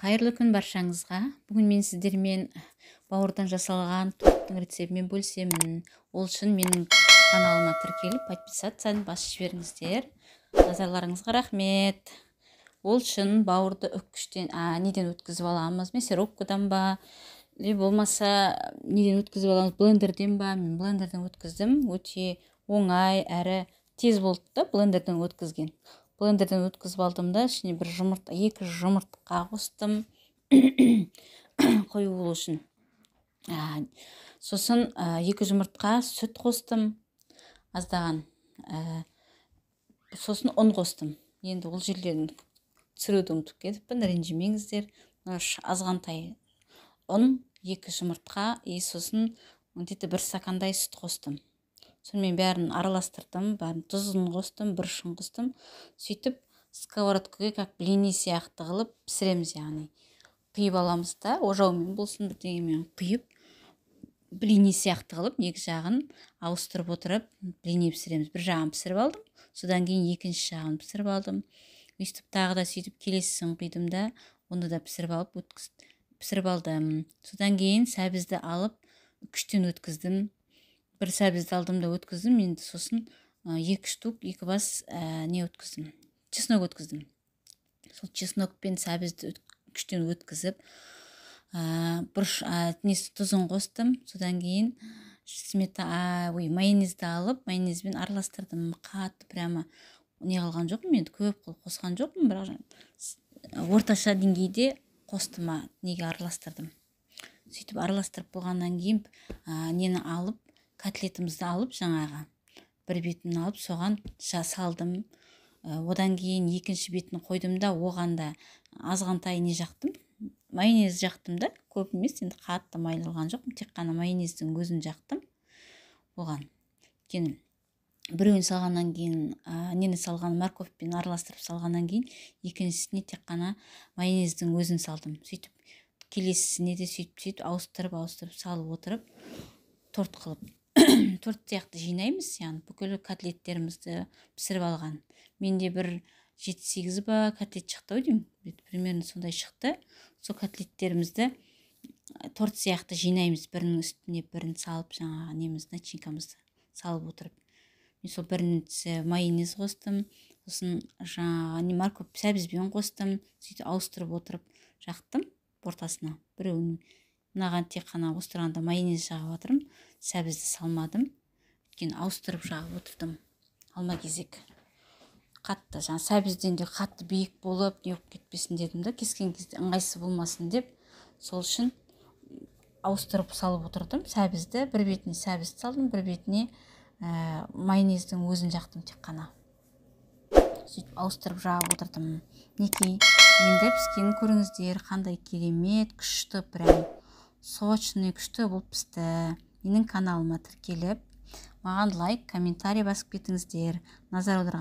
Қайырлы күн баршаңызға. Бүгін мен сіздермен бауырдан жасалған торттың рецептімен бөлісемін. Ол үшін менің каналыма тіркеліп, подписацияны басып жіберіңіздер. Назарларыңызға рахмет. Ол үшін бауырды неден өткізіп аламыз? Мясорубкадан ба, болмаса неден өткізіп аламыз? Блендерден ба? Мен блендерден өткіздім. Өте оңай әрі тез болды да, блендерден өткізген. Блендерден өткізіп алдым да, ішіне екі жұмыртқа қостым қою болу үшін. Сосын 2 жұмыртқа сүт қостым аздаған. Сосын ұн қостым. Енді ол жерлерін түсіруді ұмытып кетіппін, ренжімеңіздер. Азғантай ұн, 2 жұмыртқа, сосын 1 стакандай сүт қостым. Сонымен бәрін араластырдым, бәрін тұзын қостым, бұрышын қостым. Сөйтіп сковородкаға как блини сияқты қылып пісіреміз, яғни құйып аламыз да, ожаумен болсын бірдеңемен құйып, блини сияқты қылып, екі жағын ауыстырып отырып, блини пісіреміз. Bir жағын пісіріп алдым, содан кейін екінші жағын пісіріп алдым. Өйстіп тағы да сөйтіп келесісін құйдым да, оны да пісіріп алдым. Содан кейін сәбізді алып, күштен өткіздім. 1 сәбізді алдым да өткіздім. Енді сосын 2 штук, 2 бас өткіздім. Чеснок өткіздім. Сол чеснок пен сәбізді күштен өткізіп, тұзын қостым. Содан кейін майонезді алып, майонезбен араластырдым. Қатты прямо не қылған жоқпын, енді көп қосқан жоқпын, бірақ орташа деңгейде қостым, неге араластырдым. Сөйтіп араластырып болғаннан кейін нені алып, котлетімізді алып, жаңағы бір бетін алып, соған салдым. Одан кейін екінші бетін қойдым да, оған да азғантай не жақтым, майонез жақтым да, көп емес, енді қатты майлаған жоқпын, тек қана майонездің өзін жақтым. Оған біреуін салғаннан кейін, нені салған, морковьпен араластырып салғаннан кейін, екіншісіне тек қана майонездің өзін салдым. Сөйтіп келесісіне де сөйтіп ауыстырып салып отырып, торт қылып, торт сияқты жинаймыз, яғни бүкіл котлеттерімізді пісіріп алған. Менде 7-8 ба котлет шықты деймін, примерно сондай шықты. Сол котлеттерімізді торт сияқты жинаймыз, бірінің үстіне бірін салып, жаңағы начинкамызды салып отырып. Мен сол бірінші майонез қостым, сосын жаңағы морковь сәбізбен қостым, сөйтіп ауыстырып отырып жақтым ортасына. Біреуін мынаған тек қана ауыстырғанда майонез жағып отырмын, сәбізді салмадым. Өйткені ауыстырып жағып отырдым алма кезек. Қатты, сәбізден де қатты биік болып, не болып кетпесін дедім да, кескен кезде ыңғайсыз болмасын деп, сол үшін ауыстырып салып отырдым сәбізді. Bir бетіне сәбізді салдым, bir бетіне майонездің өзін жақтым тек қана. Сөйтіп ауыстырып жағып отырдым. Мінекей, енді піскенін көріңіздер, қандай керемет, күшті, прям сочный, күшті болып пісті. Менің каналыма тіркеліп, маған лайк, комментарий басып кетіңіздер. Назар аударған